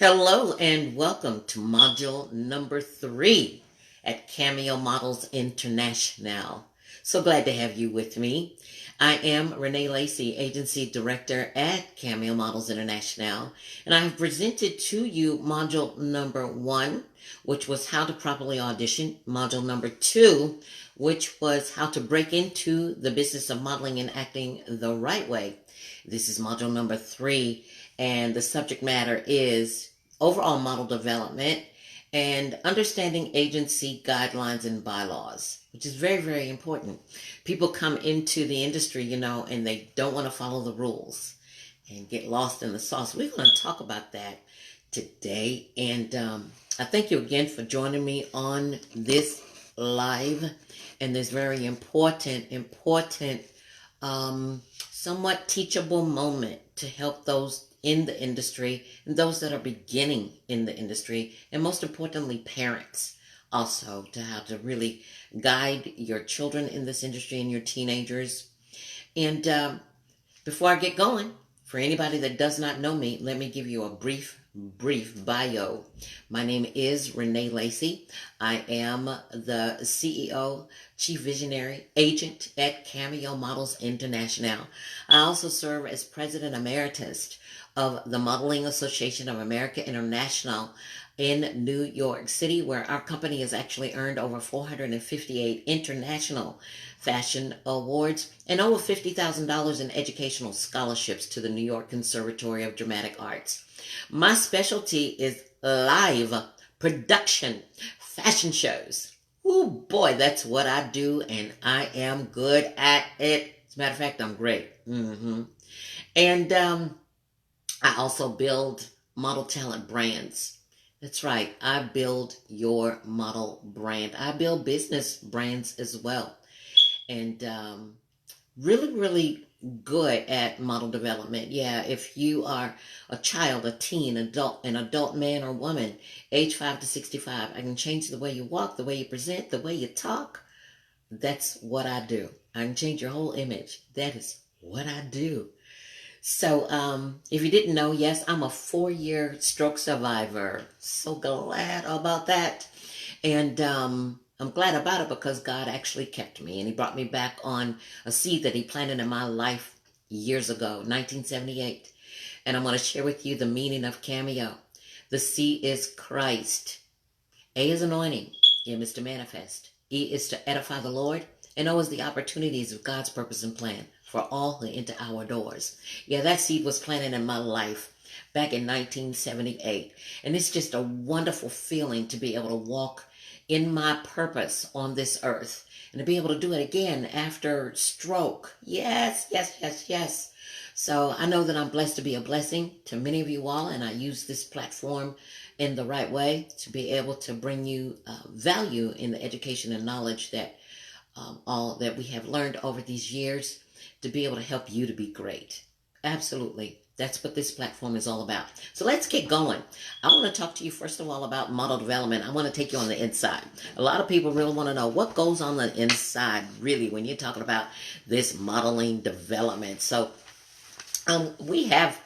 Hello and welcome to module number 3 at CAMEO Models Internationale. So glad to have you with me. I am Renee Lacy, Agency Director at CAMEO Models Internationale, and I have presented to you module number 1, which was how to properly audition, module number 2, which was how to break into the business of modeling and acting the right way. This is module number 3, and the subject matter is overall model development and understanding agency guidelines and bylaws, which is very, very important. People come into the industry, and they don't want to follow the rules and get lost in the sauce. We're going to talk about that today. And I thank you again for joining me on this live and this very important, somewhat teachable moment to help those in the industry and those that are beginning in the industry, and most importantly, parents also, to how to really guide your children in this industry and your teenagers. And before I get going, for anybody that does not know me, let me give you a brief bio. My name is Renee Lacy. I am the CEO, Chief Visionary Agent at CAMEO Models Internationale. I also serve as President Emeritus of the Modeling Association of America International in New York City, where our company has actually earned over 458 international fashion awards and over $50,000 in educational scholarships to the New York Conservatory of Dramatic Arts. My specialty is live production fashion shows. Oh boy, that's what I do, and I am good at it. As a matter of fact, I'm great. And I also build model talent brands. That's right. I build your model brand. I build business brands as well. And really, really good at model development. Yeah, if you are a child, a teen, an adult man or woman, age 5 to 65, I can change the way you walk, the way you present, the way you talk. That's what I do. I can change your whole image. That is what I do. So, if you didn't know, yes, I'm a 4-year stroke survivor. So glad about that. And I'm glad about it because God actually kept me, and he brought me back on a seed that he planted in my life years ago, 1978. And I'm going to share with you the meaning of CAMEO. The C is Christ. A is anointing. M is to manifest. E is to edify the Lord. And O is the opportunities of God's purpose and plan for all who enter our doors. Yeah, that seed was planted in my life back in 1978. And it's just a wonderful feeling to be able to walk in my purpose on this earth and to be able to do it again after stroke. Yes. So I know that I'm blessed to be a blessing to many of you all, and I use this platform in the right way to be able to bring you value in the education and knowledge that all that we have learned over these years, to be able to help you to be great. Absolutely. That's what this platform is all about. So let's get going. I want to talk to you first of all about model development. I want to take you on the inside. A lot of people really want to know what goes on the inside, really, when you're talking about this modeling development. So we have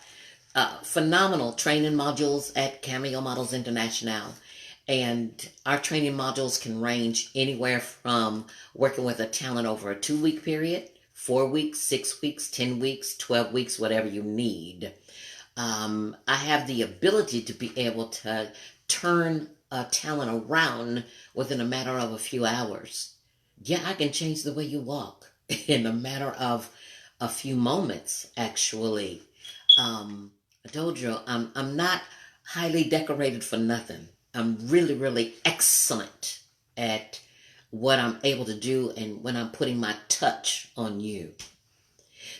phenomenal training modules at CAMEO Models Internationale. And our training modules can range anywhere from working with a talent over a 2-week period, 4 weeks, 6 weeks, 10 weeks, 12 weeks, whatever you need. I have the ability to be able to turn a talent around within a matter of a few hours. Yeah, I can change the way you walk in a matter of a few moments, actually. I told you, I'm not highly decorated for nothing. I'm really, really excellent at what I'm able to do and when I'm putting my touch on you.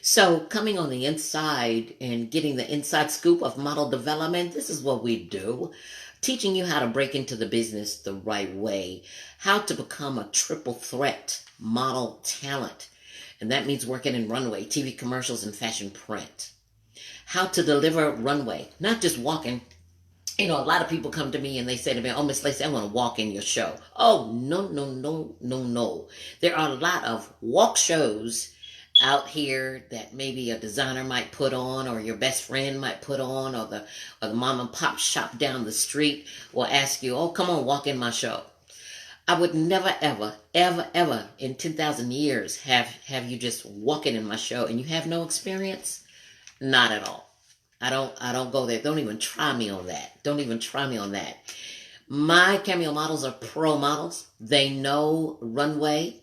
So coming on the inside and getting the inside scoop of model development, this is what we do. Teaching you how to break into the business the right way, how to become a triple threat model talent. And that means working in runway, TV commercials, and fashion print. How to deliver runway, not just walking. A lot of people come to me and they say to me, "Oh, Miss Lacy, I want to walk in your show." Oh, no. There are a lot of walk shows out here that maybe a designer might put on, or your best friend might put on, or the mom and pop shop down the street will ask you, "Oh, come on, walk in my show." I would never, ever, ever, ever in 10,000 years have you just walking in my show and you have no experience. Not at all. I don't go there. Don't even try me on that. Don't even try me on that. My cameo models are pro models. They know runway,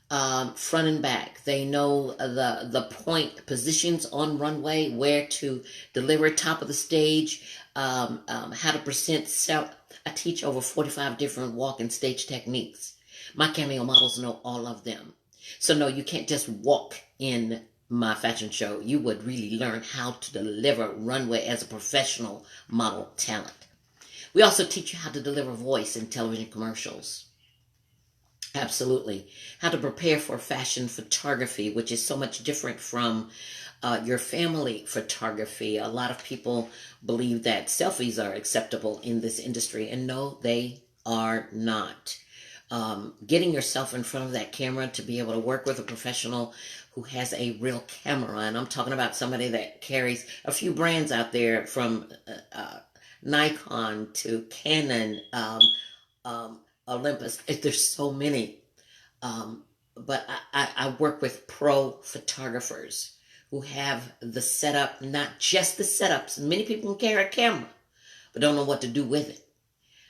front and back. They know the point positions on runway, where to deliver, top of the stage, how to present self. I teach over 45 different walk and stage techniques. My cameo models know all of them. So no, you can't just walk in my fashion show. You would really learn how to deliver runway as a professional model talent. We also teach you how to deliver voice in television commercials. Absolutely. How to prepare for fashion photography, which is so much different from your family photography. A lot of people believe that selfies are acceptable in this industry, and no, they are not. Getting yourself in front of that camera to be able to work with a professional who has a real camera, and I'm talking about somebody that carries a few brands out there, from Nikon to Canon, Olympus. There's so many. But I work with pro photographers who have the setup, not just the setups. Many people can carry a camera, but don't know what to do with it.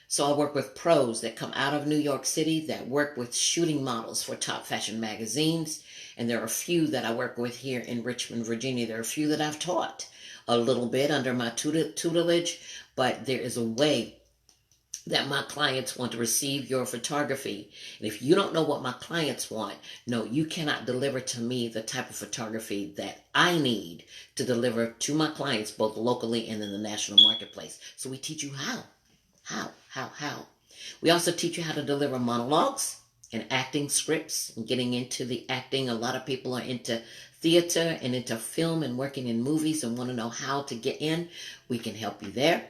So I work with pros that come out of New York City that work with shooting models for top fashion magazines. And there are a few that I work with here in Richmond, Virginia. There are a few that I've taught a little bit under my tutelage, but there is a way that my clients want to receive your photography. And if you don't know what my clients want, no, you cannot deliver to me the type of photography that I need to deliver to my clients, both locally and in the national marketplace. So we teach you how. How. We also teach you how to deliver monologues and acting scripts, and getting into the acting. A lot of people are into theater and into film and working in movies and want to know how to get in. We can help you there.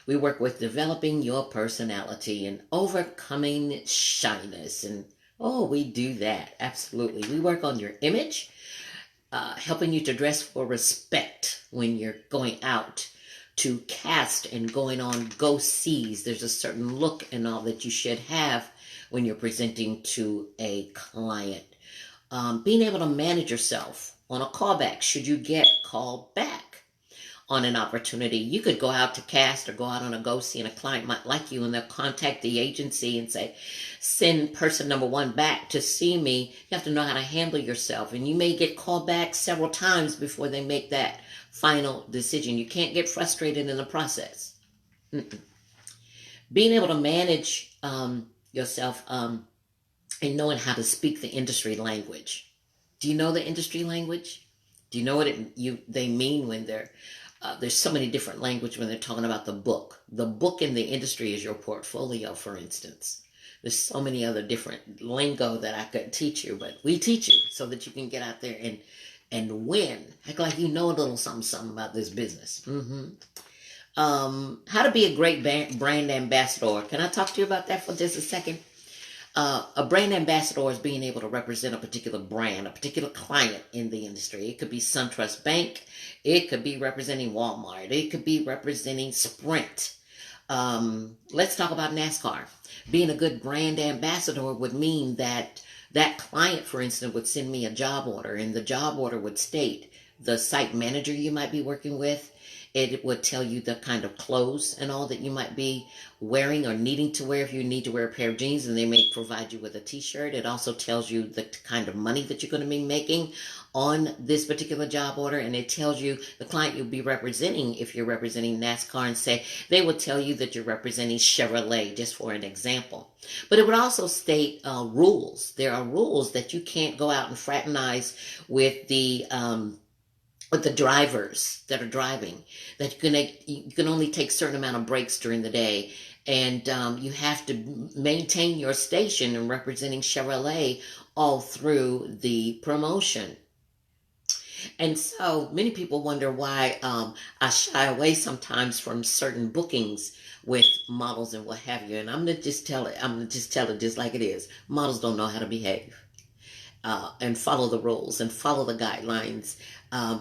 We work with developing your personality and overcoming shyness. And oh, we do that. Absolutely. We work on your image, helping you to dress for respect when you're going out to cast and going on go-sees. There's a certain look and all that you should have when you're presenting to a client. Being able to manage yourself on a callback, should you get called back on an opportunity. You could go out to cast or go out on a go-see, and a client might like you, and they'll contact the agency and say, send person number one back to see me. You have to know how to handle yourself, and you may get called back several times before they make that final decision. You can't get frustrated in the process. Being able to manage yourself, and knowing how to speak the industry language. Do you know the industry language? Do you know what they mean when there's so many different language when they're talking about the book. The book in the industry is your portfolio, for instance. There's so many other different lingo that I could teach you, but we teach you so that you can get out there and win. Act like you know a little something about this business. How to be a great brand ambassador. Can I talk to you about that for just a second? A brand ambassador is being able to represent a particular brand, a particular client in the industry. It could be SunTrust Bank. It could be representing Walmart. It could be representing Sprint. Let's talk about NASCAR. Being a good brand ambassador would mean that that client, for instance, would send me a job order, and the job order would state the site manager you might be working with. It would tell you the kind of clothes and all that you might be wearing or needing to wear. If you need to wear a pair of jeans, and they may provide you with a t-shirt. It also tells you the kind of money that you're going to be making on this particular job order. And it tells you the client you'll be representing. If you're representing NASCAR, and say they would tell you that you're representing Chevrolet, just for an example. But it would also state rules. There are rules that you can't go out and fraternize with the drivers that are driving, that you can only take a certain amount of breaks during the day, and you have to maintain your station and representing Chevrolet all through the promotion. And so many people wonder why I shy away sometimes from certain bookings with models and what have you. And I'm gonna just tell it just like it is. Models don't know how to behave. and follow the rules and follow the guidelines.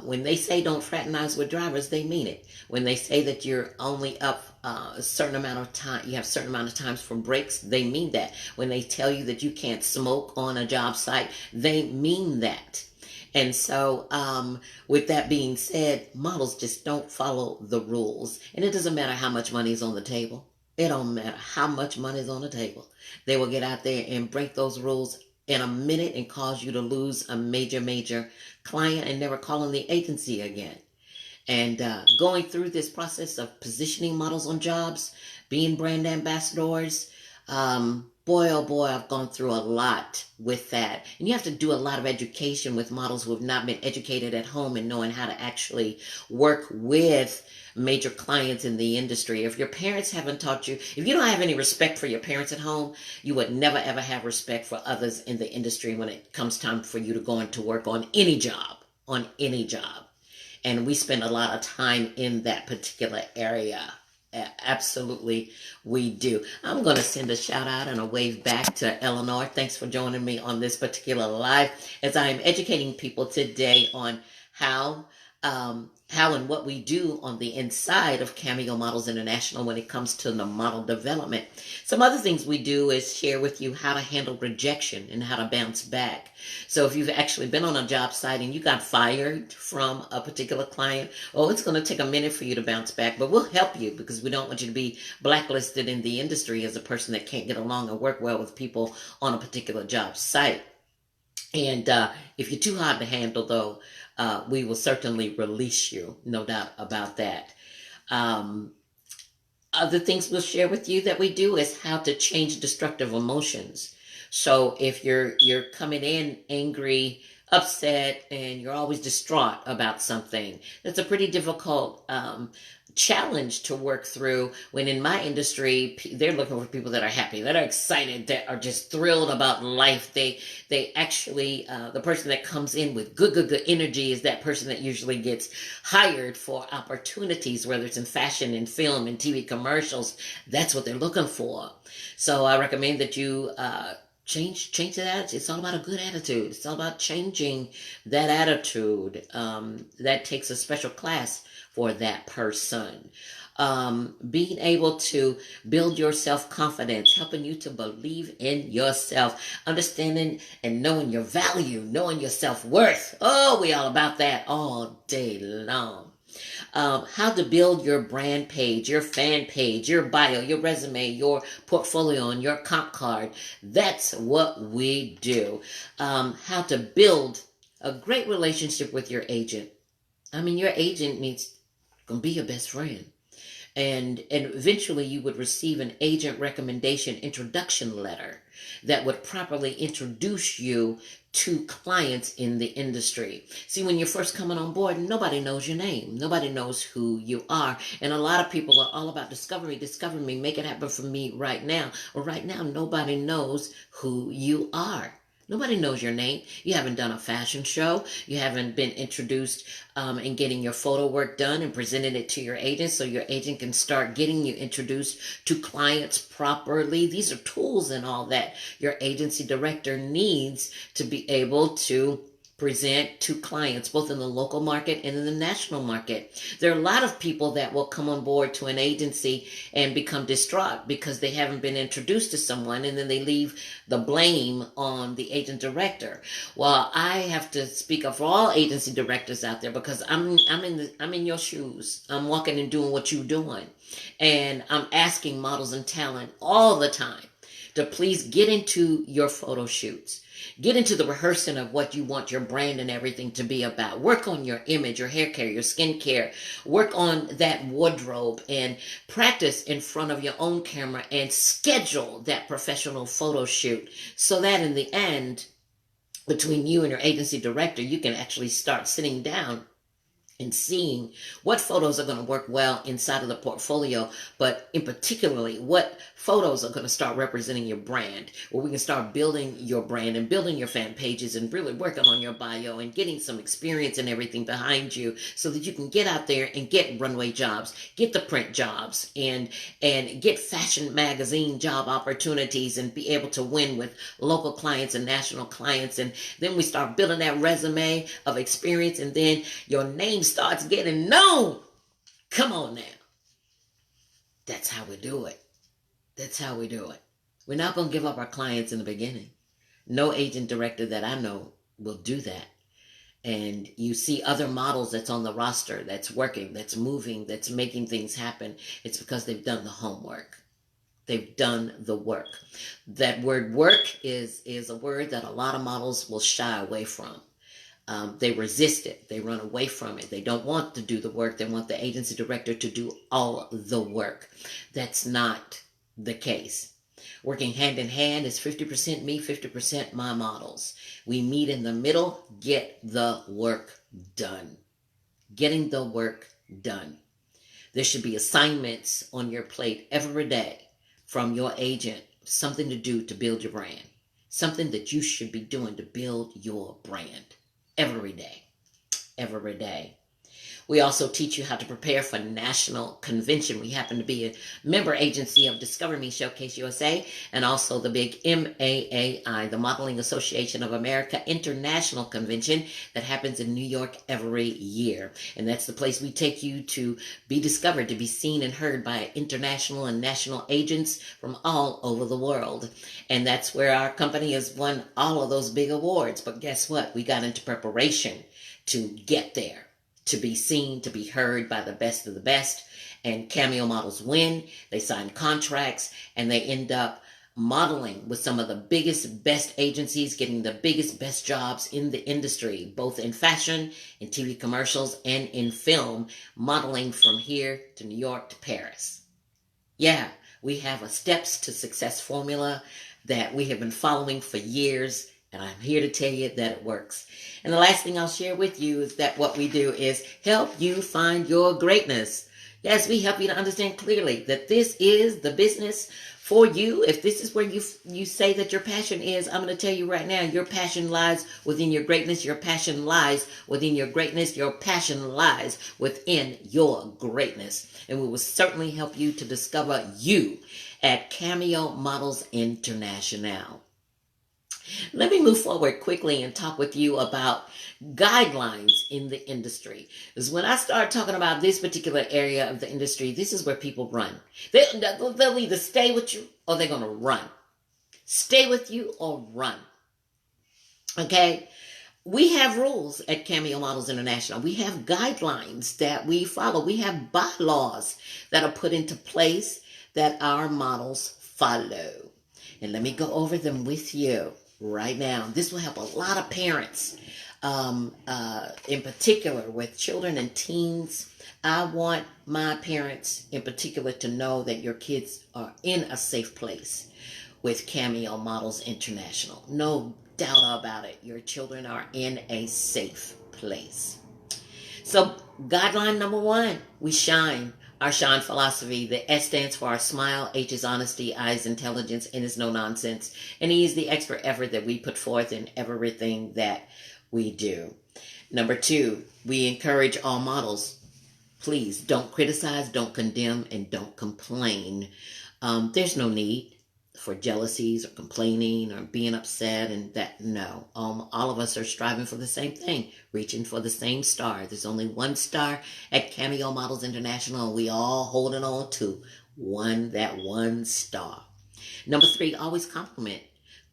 When they say don't fraternize with drivers, they mean it. When they say that you're only up a certain amount of time, you have a certain amount of times for breaks, they mean that. When they tell you that you can't smoke on a job site, they mean that. And so, with that being said, models just don't follow the rules. And it doesn't matter how much money is on the table. It don't matter how much money is on the table. They will get out there and break those rules in a minute and cause you to lose a major, major client and never calling the agency again. And going through this process of positioning models on jobs, being brand ambassadors, boy, oh boy, I've gone through a lot with that. And you have to do a lot of education with models who have not been educated at home and knowing how to actually work with major clients in the industry. If your parents haven't taught you, if you don't have any respect for your parents at home, you would never ever have respect for others in the industry when it comes time for you to go into work on any job, on any job. And we spend a lot of time in that particular area. Absolutely, we do. I'm going to send a shout out and a wave back to Eleanor. Thanks for joining me on this particular live as I am educating people today on how and what we do on the inside of Cameo Models International when it comes to the model development. Some other things we do is share with you how to handle rejection and how to bounce back. So if you've actually been on a job site and you got fired from a particular client, it's going to take a minute for you to bounce back, but we'll help you because we don't want you to be blacklisted in the industry as a person that can't get along and work well with people on a particular job site. And if you're too hard to handle, though, we will certainly release you, no doubt about that. Other things we'll share with you that we do is how to change destructive emotions. So if you're coming in angry, upset, and you're always distraught about something, that's a pretty difficult challenge to work through when in my industry they're looking for people that are happy, that are excited, that are just thrilled about life. They actually the person that comes in with good energy is that person that usually gets hired for opportunities, whether it's in fashion and film and TV commercials. That's what they're looking for. So I recommend that you change that. It's all about a good attitude. It's all about changing that attitude. That takes a special class for that person. Being able to build your self-confidence, helping you to believe in yourself, understanding and knowing your value, knowing your self-worth. We all about that all day long. How to build your brand page, your fan page, your bio, your resume, your portfolio, and your comp card. That's what we do. How to build a great relationship with your agent. I mean, your agent needs to be your best friend. And eventually you would receive an agent recommendation introduction letter that would properly introduce you to clients in the industry. See, when you're first coming on board, nobody knows your name. Nobody knows who you are. And a lot of people are all about discover me, make it happen for me right now. Well, right now, nobody knows who you are. Nobody knows your name. You haven't done a fashion show. You haven't been introduced and getting your photo work done and presented it to your agent so your agent can start getting you introduced to clients properly. These are tools and all that your agency director needs to be able to present to clients, both in the local market and in the national market. There are a lot of people that will come on board to an agency and become distraught because they haven't been introduced to someone, and then they leave the blame on the agent director. Well, I have to speak up for all agency directors out there because I'm in your shoes. I'm walking and doing what you're doing, and I'm asking models and talent all the time to please get into your photo shoots. Get into the rehearsing of what you want your brand and everything to be about. Work on your image, your hair care, your skin care. Work on that wardrobe and practice in front of your own camera and schedule that professional photo shoot so that in the end, between you and your agency director, you can actually start sitting down and seeing what photos are going to work well inside of the portfolio, but in particularly what photos are going to start representing your brand, where we can start building your brand and building your fan pages and really working on your bio and getting some experience and everything behind you so that you can get out there and get runway jobs, get the print jobs, and get fashion magazine job opportunities and be able to win with local clients and national clients. And then we start building that resume of experience, and then your name starts getting known. Come on now. That's how we do it. That's how we do it. We're not going to give up our clients in the beginning. No agent director that I know will do that. And you see other models that's on the roster, that's working, that's moving, that's making things happen. It's because they've done the homework. They've done the work. That word work is a word that a lot of models will shy away from. They resist it. They run away from it. They don't want to do the work. They want the agency director to do all the work. That's not the case. Working hand in hand is 50% me, 50% my models. We meet in the middle, get the work done. Getting the work done. There should be assignments on your plate every day from your agent, something to do to build your brand. Something that you should be doing to build your brand. Every day. Every day. We also teach you how to prepare for national convention. We happen to be a member agency of Discover Me Showcase USA and also the big M.A.A.I, the Modeling Association of America International Convention that happens in New York every year. And that's the place we take you to be discovered, to be seen and heard by international and national agents from all over the world. And that's where our company has won all of those big awards. But guess what? We got into preparation to get there, to be seen, to be heard by the best of the best. And Cameo models win. They sign contracts and they end up modeling with some of the biggest, best agencies, getting the biggest, best jobs in the industry, both in fashion, in TV commercials, and in film, modeling from here to New York to Paris. Yeah, we have a steps to success formula that we have been following for years, and I'm here to tell you that it works. And the last thing I'll share with you is that what we do is help you find your greatness. Yes, we help you to understand clearly that this is the business for you. If this is where you say that your passion is, I'm going to tell you right now, your passion lies within your greatness. Your passion lies within your greatness. Your passion lies within your greatness. And we will certainly help you to discover you at Cameo Models Internationale. Let me move forward quickly and talk with you about guidelines in the industry. Because when I start talking about this particular area of the industry, this is where people run. They'll either stay with you or they're going to run. Stay with you or run. Okay? We have rules at Cameo Models International. We have guidelines that we follow. We have bylaws that are put into place that our models follow. And let me go over them with you right now. This will help a lot of parents, in particular with children and teens. I want my parents in particular to know that your kids are in a safe place with Cameo Models International. No doubt about it. Your children are in a safe place. So guideline number 1, we shine. Our shine philosophy, the S stands for our smile, H is honesty, I is intelligence, N is no nonsense, and E is the extra effort that we put forth in everything that we do. Number 2, we encourage all models. Please don't criticize, don't condemn, and don't complain. There's no need for jealousies or complaining or being upset and that. No, all of us are striving for the same thing, reaching for the same star. There's only one star at Cameo Models International, and we all holding on to that one star. Number 3, always compliment.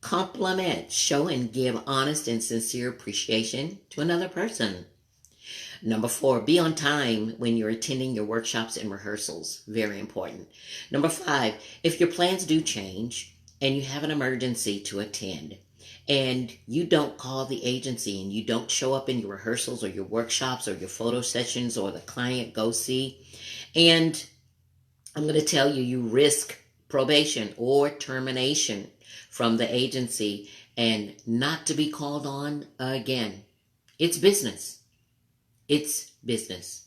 Compliment, show and give honest and sincere appreciation to another person. Number 4, be on time when you're attending your workshops and rehearsals. Very important. Number 5, if your plans do change and you have an emergency to attend and you don't call the agency and you don't show up in your rehearsals or your workshops or your photo sessions or the client go see, and I'm going to tell you, you risk probation or termination from the agency and not to be called on again. It's business. It's business.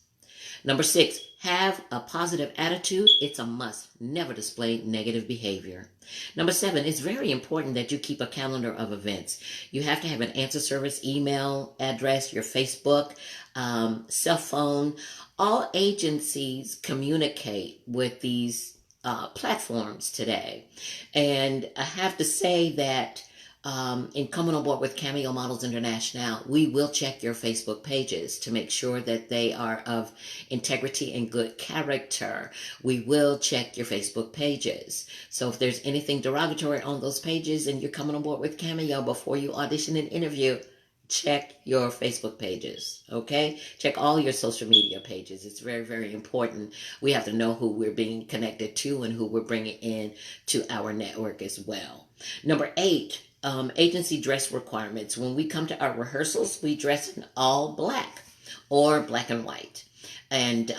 Number 6, have a positive attitude. It's a must. Never display negative behavior. Number 7, it's very important that you keep a calendar of events. You have to have an answer service, email address, your Facebook, cell phone. All agencies communicate with these platforms today. And I have to say that in coming on board with Cameo Models Internationale, we will check your Facebook pages to make sure that they are of integrity and good character. We will check your Facebook pages. So if there's anything derogatory on those pages and you're coming on board with Cameo before you audition and interview, check your Facebook pages, okay? Check all your social media pages. It's very, very important. We have to know who we're being connected to and who we're bringing in to our network as well. Number 8, agency dress requirements. When we come to our rehearsals, we dress in all black or black and white. And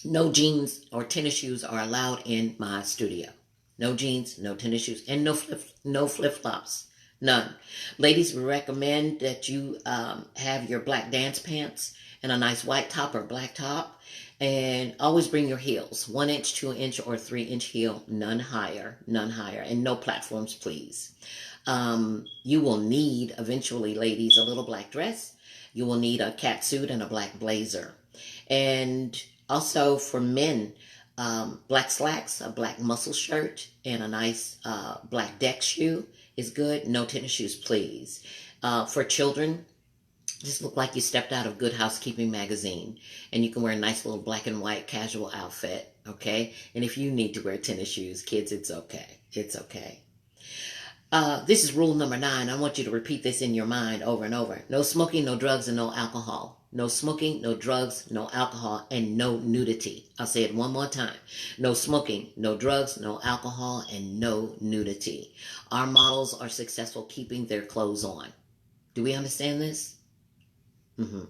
no jeans or tennis shoes are allowed in my studio. No jeans, no tennis shoes, and no flip-flops. None. Ladies, we recommend that you have your black dance pants and a nice white top or black top. And always bring your heels. 1 inch, 2 inch, or 3 inch heel. None higher. None higher. And no platforms, please. You will need, eventually, ladies, a little black dress. You will need a cat suit and a black blazer. And also for men, black slacks, a black muscle shirt, and a nice black deck shoe is good. No tennis shoes, please. For children, just look like you stepped out of Good Housekeeping magazine. And you can wear a nice little black and white casual outfit, okay? And if you need to wear tennis shoes, kids, it's okay. It's okay. This is rule number 9. I want you to repeat this in your mind over and over. No smoking, no drugs, and no alcohol. No smoking, no drugs, no alcohol, and no nudity. I'll say it one more time. No smoking, no drugs, no alcohol, and no nudity. Our models are successful keeping their clothes on. Do we understand this? Mm-hmm.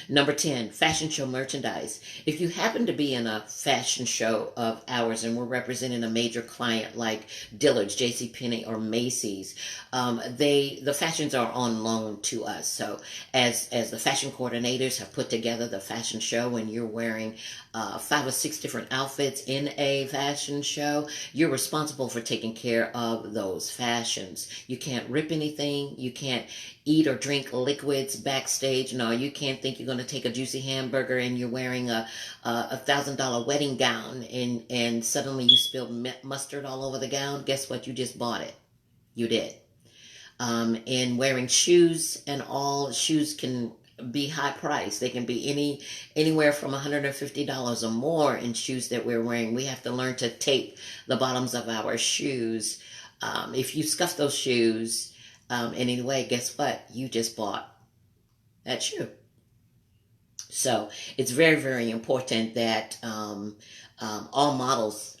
Number 10, fashion show merchandise. If you happen to be in a fashion show of ours and we're representing a major client like Dillard's, JCPenney, or Macy's, the fashions are on loan to us. So as the fashion coordinators have put together the fashion show and you're wearing 5 or 6 different outfits in a fashion show, you're responsible for taking care of those fashions. You can't rip anything. You can't eat or drink liquids backstage. No, you can't think you're going to take a juicy hamburger and you're wearing a $1,000 wedding gown and suddenly you spilled mustard all over the gown. Guess what? You just bought it. You did. And wearing shoes, and all shoes can be high priced. They can be anywhere from $150 or more in shoes that we're wearing. We have to learn to tape the bottoms of our shoes. If you scuff those shoes in any way, guess what? You just bought that shoe. So it's very, very important that all models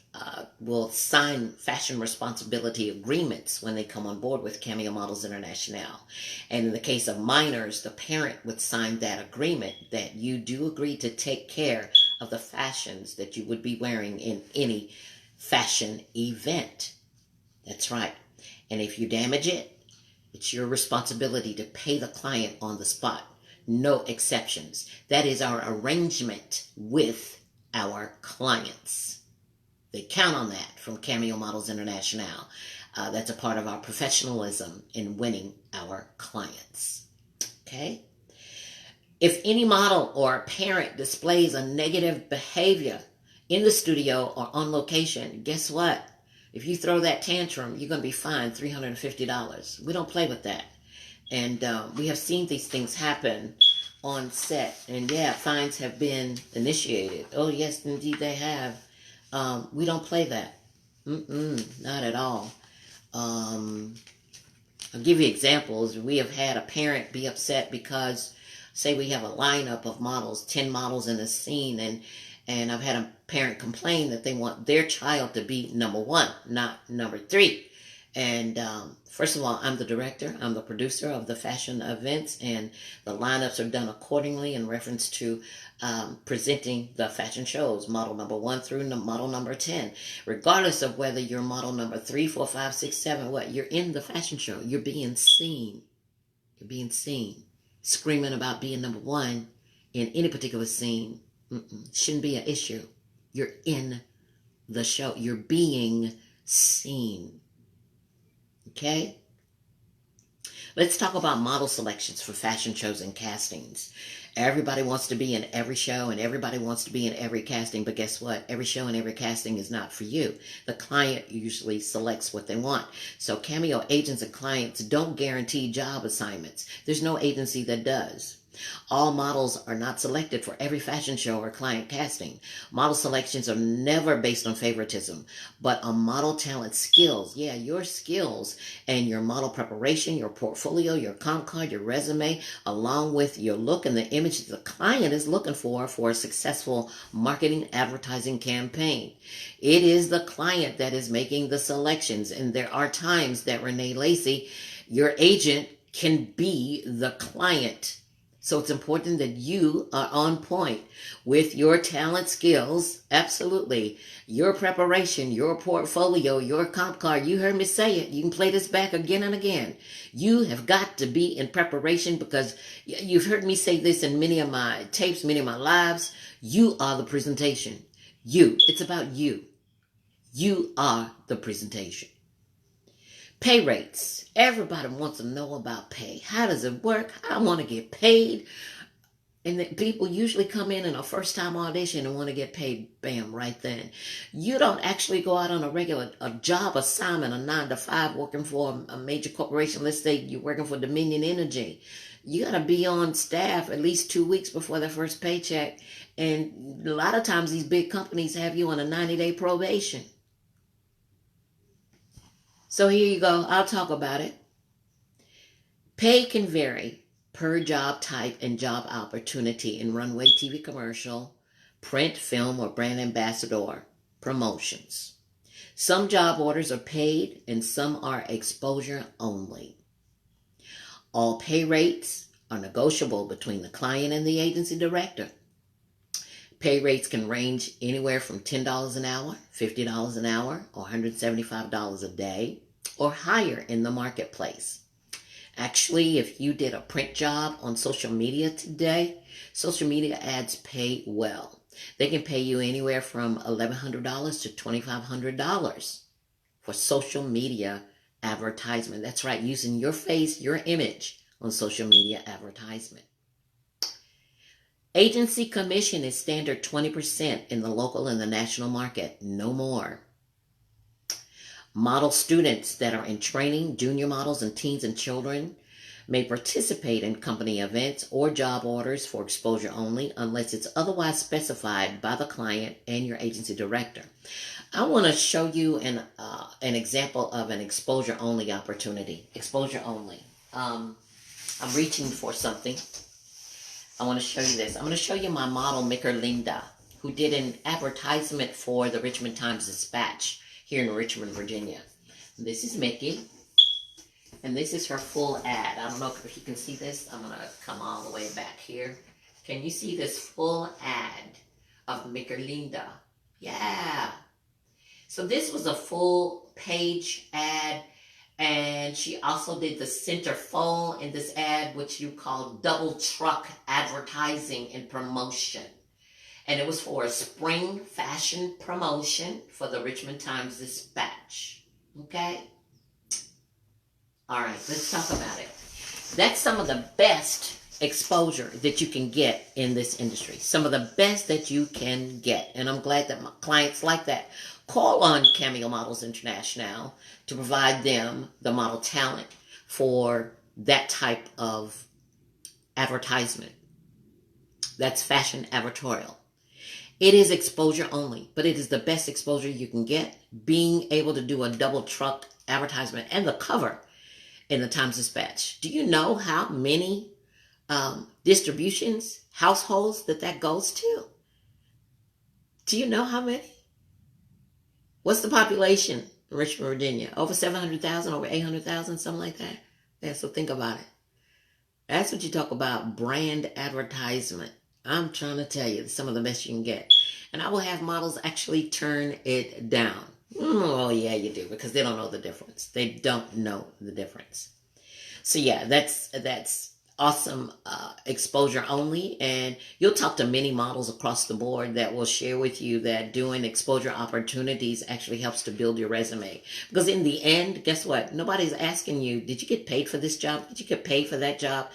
will sign fashion responsibility agreements when they come on board with Cameo Models Internationale. And in the case of minors, the parent would sign that agreement that you do agree to take care of the fashions that you would be wearing in any fashion event. That's right. And if you damage it, it's your responsibility to pay the client on the spot. No exceptions. That is our arrangement with our clients. They count on that from Cameo Models Internationale. That's a part of our professionalism in winning our clients. Okay? If any model or parent displays a negative behavior in the studio or on location, guess what? If you throw that tantrum, you're going to be fined $350. We don't play with that. And we have seen these things happen on set. And yeah, fines have been initiated. Oh, yes, indeed they have. We don't play that. Not at all. I'll give you examples. We have had a parent be upset because, say we have a lineup of models, 10 models in a scene, and I've had a parent complain that they want their child to be number 1, not number 3. And first of all, I'm the director, I'm the producer of the fashion events, and the lineups are done accordingly in reference to presenting the fashion shows, model number 1 through model number 10. Regardless of whether you're model number 3, 4, 5, 6, 7, what, you're in the fashion show. You're being seen. You're being seen. screaming about being number one in any particular scene. Shouldn't be an issue. You're in the show. You're being seen. Okay? Let's talk about model selections for fashion shows and castings. Everybody wants to be in every show and everybody wants to be in every casting, but guess what? Every show and every casting is not for you. The client usually selects what they want. So CAMEO agents and clients don't guarantee job assignments. There's no agency that does. All models are not selected for every fashion show or client casting. Model selections are never based on favoritism, but on model talent skills. Yeah, your skills and your model preparation, your portfolio, your comp card, your resume, along with your look and the image the client is looking for a successful marketing advertising campaign. It is the client that is making the selections, and there are times that Renee, Lacy, your agent, can be the client. So it's important that you are on point with your talent skills. Absolutely. Your preparation, your portfolio, your comp card. You heard me say it. You can play this back again and again. You have got to be in preparation because you've heard me say this in many of my tapes, many of my lives. You are the presentation. You. It's about you. You are the presentation. Pay rates. Everybody wants to know about pay. How does it work? I want to get paid. And people usually come in a first-time audition and want to get paid, bam, right then. You don't actually go out on a job assignment, a 9-to-5, working for a major corporation. Let's say you're working for Dominion Energy. You got to be on staff at least 2 weeks before their first paycheck. And a lot of times these big companies have you on a 90-day probation. So here you go. I'll talk about it. Pay can vary per job type and job opportunity in runway, TV commercial, print, film, or brand ambassador promotions. Some job orders are paid and some are exposure only. All pay rates are negotiable between the client and the agency director. Pay rates can range anywhere from $10 an hour, $50 an hour, or $175 a day, or higher in the marketplace. Actually, if you did a print job on social media today, social media ads pay well. They can pay you anywhere from $1,100 to $2,500 for social media advertisement. That's right, using your face, your image on social media advertisement. Agency commission is standard 20% in the local and the national market, no more. Model students that are in training, junior models and teens and children, may participate in company events or job orders for exposure only unless it's otherwise specified by the client and your agency director. I want to show you an example of an exposure only opportunity. Exposure only. I'm reaching for something. I want to show you this. I'm going to show you my model, Linda, who did an advertisement for the Richmond Times-Dispatch here in Richmond, Virginia. This is Mickey, and this is her full ad. I don't know if you can see this. I'm going to come all the way back here. Can you see this full ad of Linda? Yeah. So this was a full page ad, and she also did the centerfold in this ad, which you call double truck advertising and promotion. And it was for a spring fashion promotion for the Richmond Times-Dispatch. Okay? All right, let's talk about it. That's some of the best exposure that you can get in this industry. Some of the best that you can get. And I'm glad that my clients like that. Call on CAMEO Models Internationale to provide them the model talent for that type of advertisement. That's fashion advertorial. It is exposure only, but it is the best exposure you can get, being able to do a double truck advertisement and the cover in the Times-Dispatch. Do you know how many distributions, households that goes to? Do you know how many? What's the population in Richmond, Virginia? Over 700,000, over 800,000, something like that? Yeah, so think about it. That's what you talk about, brand advertisement. I'm trying to tell you, some of the best you can get. And I will have models actually turn it down. Oh, yeah, you do, because they don't know the difference. They don't know the difference. So, yeah, that's awesome exposure only, and you'll talk to many models across the board that will share with you that doing exposure opportunities actually helps to build your resume. Because in the end, guess what? Nobody's asking you, did you get paid for this job? Did you get paid for that job?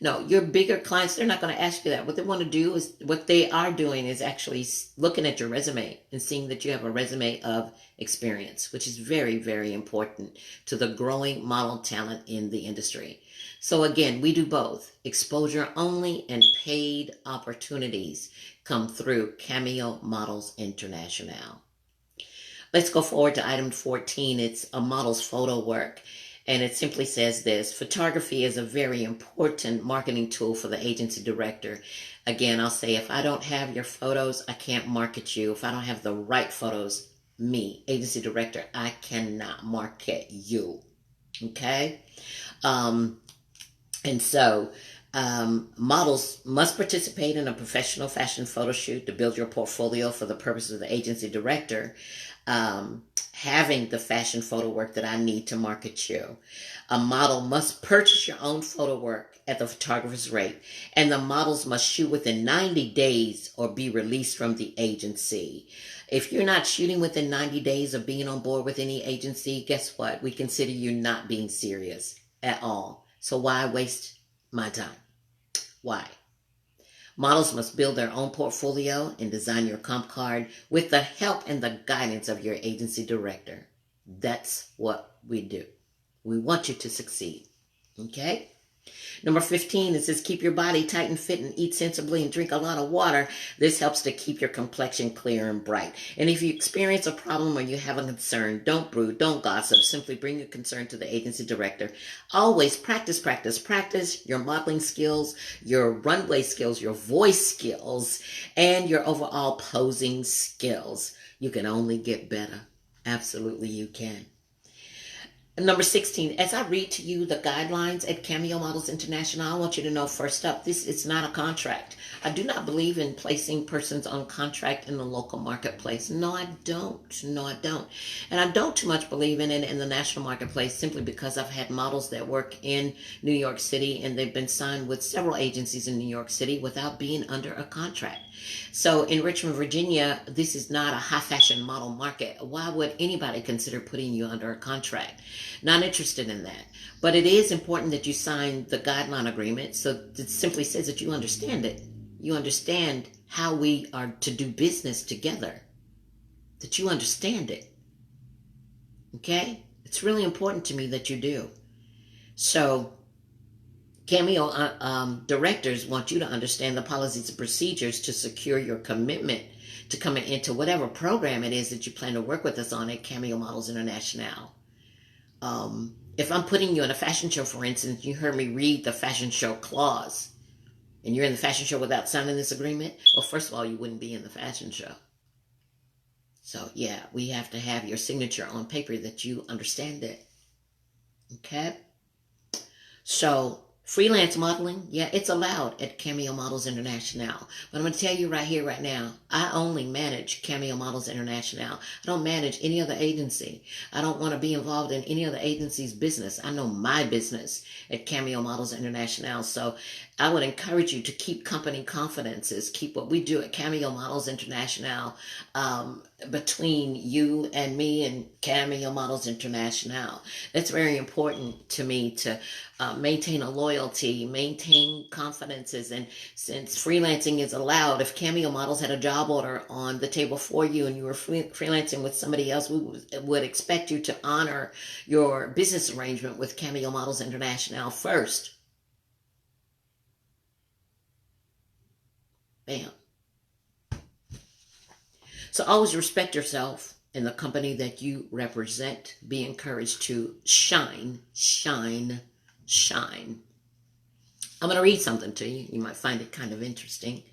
No, your bigger clients, they're not going to ask you that. What they want to do is, what they are doing is actually looking at your resume and seeing that you have a resume of experience, which is very, very important to the growing model talent in the industry. So again, we do both. Exposure only and paid opportunities come through Cameo Models Internationale. Let's go forward to item 14. It's a model's photo work. And it simply says this: photography is a very important marketing tool for the agency director. Again, I'll say, if I don't have your photos, I can't market you. If I don't have the right photos, me, agency director, I cannot market you. Okay? And so, models must participate in a professional fashion photo shoot to build your portfolio for the purpose of the agency director having the fashion photo work that I need to market you. A model must purchase your own photo work at the photographer's rate, and the models must shoot within 90 days or be released from the agency. If you're not shooting within 90 days of being on board with any agency, guess what? We consider you not being serious at all. So why waste my time? Why? Models must build their own portfolio and design your comp card with the help and the guidance of your agency director. That's what we do. We want you to succeed. Okay? Number 15, it says keep your body tight and fit and eat sensibly and drink a lot of water. This helps to keep your complexion clear and bright. And if you experience a problem or you have a concern, don't brood, don't gossip. Simply bring your concern to the agency director. Always practice, practice, practice your modeling skills, your runway skills, your voice skills, and your overall posing skills. You can only get better. Absolutely you can. Number 16, as I read to you the guidelines at Cameo Models International, I want you to know first up, this is not a contract. I do not believe in placing persons on contract in the local marketplace. No, I don't. No, I don't. And I don't too much believe in it in the national marketplace simply because I've had models that work in New York City and they've been signed with several agencies in New York City without being under a contract. So in Richmond, Virginia, this is not a high fashion model market. Why would anybody consider putting you under a contract? Not interested in that. But it is important that you sign the guideline agreement. So it simply says that you understand it. You understand how we are to do business together. That you understand it. Okay? It's really important to me that you do. So Cameo directors want you to understand the policies and procedures to secure your commitment to coming into whatever program it is that you plan to work with us on at Cameo Models Internationale. If I'm putting you in a fashion show, for instance, you heard me read the fashion show clause, and you're in the fashion show without signing this agreement, well, first of all, you wouldn't be in the fashion show. So, yeah, we have to have your signature on paper that you understand it. Okay? So, freelance modeling, yeah, it's allowed at Cameo Models Internationale. But I'm going to tell you right here, right now, I only manage Cameo Models Internationale. I don't manage any other agency. I don't want to be involved in any other agency's business. I know my business at Cameo Models Internationale. So I would encourage you to keep company confidences, keep what we do at Cameo Models Internationale between you and me and Cameo Models Internationale. That's very important to me to maintain a loyalty, maintain confidences. And since freelancing is allowed, if Cameo Models had a job order on the table for you and you were freelancing with somebody else, we would expect you to honor your business arrangement with Cameo Models Internationale first. Bam. So always respect yourself and the company that you represent. Be encouraged to shine, shine, shine. I'm going to read something to you. You might find it kind of interesting.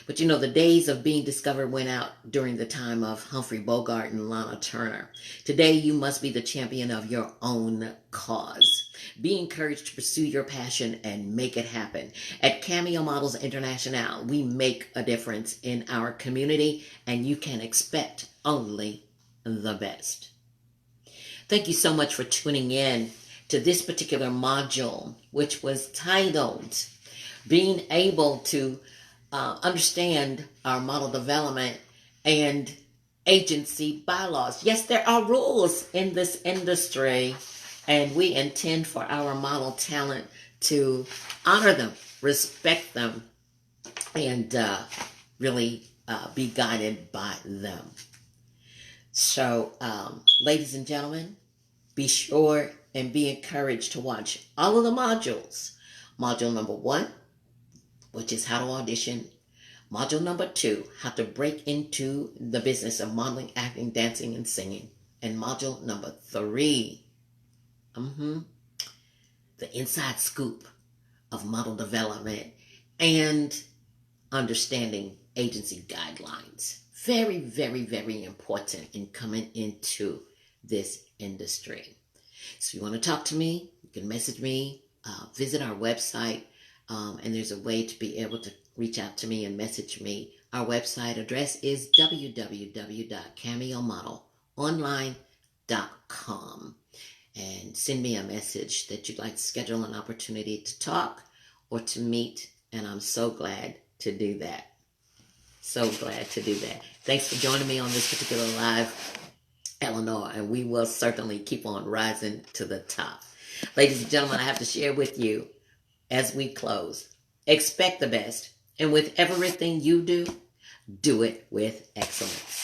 But you know, the days of being discovered went out during the time of Humphrey Bogart and Lana Turner. Today, you must be the champion of your own cause. Be encouraged to pursue your passion and make it happen. At Cameo Models Internationale, we make a difference in our community, and you can expect only the best. Thank you so much for tuning in to this particular module, which was titled being able to understand our model development and agency bylaws. Yes, there are rules in this industry, and we intend for our model talent to honor them, respect them, and really be guided by them. So, ladies and gentlemen, be sure and be encouraged to watch all of the modules. Module number 1, which is how to audition. Module number 2, how to break into the business of modeling, acting, dancing, and singing. And module number 3, the inside scoop of model development and understanding agency guidelines. Very, very, very important in coming into this industry. So if you want to talk to me, you can message me, visit our website, and there's a way to be able to reach out to me and message me. Our website address is www.cameomodelonline.com, and send me a message that you'd like to schedule an opportunity to talk or to meet, and I'm so glad to do that. So glad to do that. Thanks for joining me on this particular live, Eleanor, and we will certainly keep on rising to the top. Ladies and gentlemen, I have to share with you as we close. Expect the best, and with everything you do, do it with excellence.